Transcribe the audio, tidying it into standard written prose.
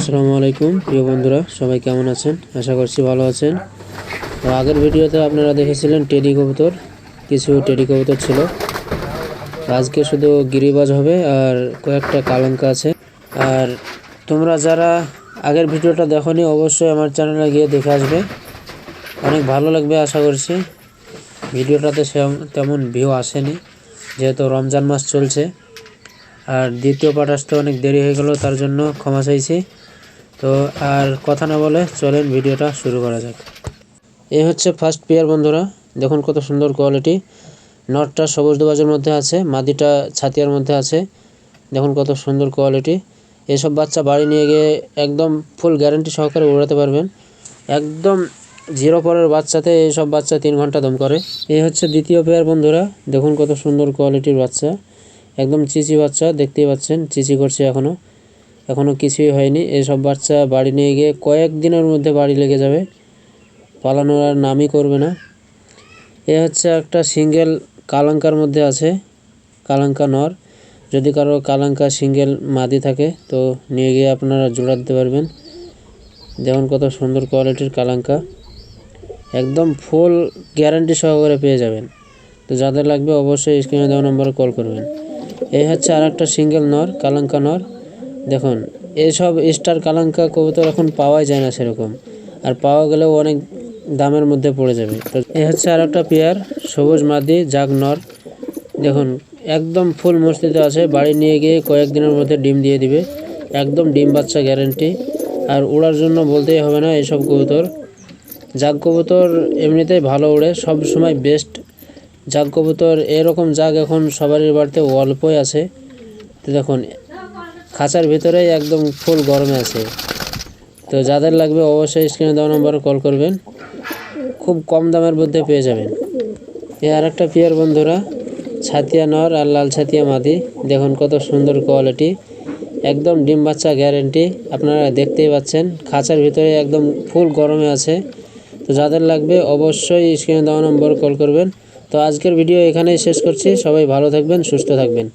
আসসালামু আলাইকুম প্রিয় বন্ধুরা, সবাই কেমন আছেন? আশা করছি ভালো আছেন। তো আগের ভিডিওতে আপনারা দেখেছিলেন টেডি কবুতর, কিছু টেডি কবুতর ছিল। আজকে শুধু গিরিবাজ হবে আর কয়েকটা কালঙ্কা আছে। আর তোমরা যারা আগের ভিডিওটা দেখোনি অবশ্যই আমার চ্যানেলে গিয়ে দেখে আসবে, অনেক ভালো লাগবে আশা করছি। ভিডিওটাতে তেমন ভিউ আসেনি যেহেতু রমজান মাস চলছে, আর দ্বিতীয় পার্ট আসতে অনেক দেরি হয়ে গেল, তার জন্য ক্ষমা চাইছি। তো আর কথা না বলে চলেন ভিডিওটা শুরু করা যাক। এই হচ্ছে ফার্স্ট পেয়ার বন্ধুরা, দেখুন কত সুন্দর কোয়ালিটি। নটটা সবুজ দোবাজের মধ্যে আছে, মাদিটা ছাতিয়ার মধ্যে আছে। দেখুন কত সুন্দর কোয়ালিটি। এসব বাচ্চা বাড়ি নিয়ে গিয়ে একদম ফুল গ্যারান্টি সহকারে উড়াতে পারবেন। একদম জিরো পরের বাচ্চাতে এইসব বাচ্চা 3 ঘন্টা দম করে। এই হচ্ছে দ্বিতীয় পেয়ার বন্ধুরা, দেখুন কত সুন্দর কোয়ালিটির বাচ্চা। একদম চিচি বাচ্চা, দেখতেই পাচ্ছেন চিচি করছে, এখনও কিছুই হয়নি। এসব বাচ্চা বাড়ি নিয়ে গিয়ে কয়েকদিনের মধ্যে বাড়ি লেগে যাবে, পালানোর আর নামই করবে না। এ হচ্ছে একটা সিঙ্গেল কালাঙ্কার মধ্যে আছে, কালাঙ্কা নর। যদি কারো কালাঙ্কা সিঙ্গেল মাদি থাকে তো নিয়ে গিয়ে আপনারা জোড়া দিতে পারবেন। দেখুন কত সুন্দর কোয়ালিটির কালাঙ্কা, একদম ফুল গ্যারান্টি সহকারে পেয়ে যাবেন। তো যাদের লাগবে অবশ্যই স্ক্রিনে দেওয়া নম্বরে কল করবেন। এই হচ্ছে আর একটা সিঙ্গেল নর, কালাঙ্কা নর। দেখুন এইসব স্টার কালাঙ্কা কবুতর এখন পাওয়াই যায় না সেরকম, আর পাওয়া গেলেও অনেক দামের মধ্যে পড়ে যাবে। তো এই হচ্ছে আর একটা পেয়ার, সবুজ মাদি জাগ নর। দেখুন একদম ফুল মস্তিতে আছে, বাড়ি নিয়ে গিয়ে কয়েকদিনের মধ্যে ডিম দিয়ে দিবে, একদম ডিম বাচ্চা গ্যারান্টি। আর উড়ার জন্য বলতেই হবে না, এসব কবুতর জাগ কবুতর এমনিতেই ভালো উড়ে, সব সময় বেস্ট জাগ কবুতর। এরকম জাগ এখন সবারই বাড়িতে অল্পই আছে। তো দেখুন খাঁচার ভিতরেই একদম ফুল গরমে আছে। তো যাদের লাগবে অবশ্যই স্ক্রিনে দেওয়া নম্বরে কল করবেন, খুব কম দামের মধ্যে পেয়ে যাবেন। এই আর একটা পেয়ার বন্ধুরা, ছাতিয়া নর আর লাল ছাতিয়া মাদি। দেখুন কত সুন্দর কোয়ালিটি, একদম ডিম বাচ্চা গ্যারেন্টি। আপনারা দেখতেই পাচ্ছেন খাঁচার ভিতরে একদম ফুল গরমে আছে। তো যাদের লাগবে অবশ্যই স্ক্রিনে দেওয়া নম্বরে কল করবেন। তো আজকের ভিডিও এখানেই শেষ করছি, সবাই ভালো থাকবেন, সুস্থ থাকবেন।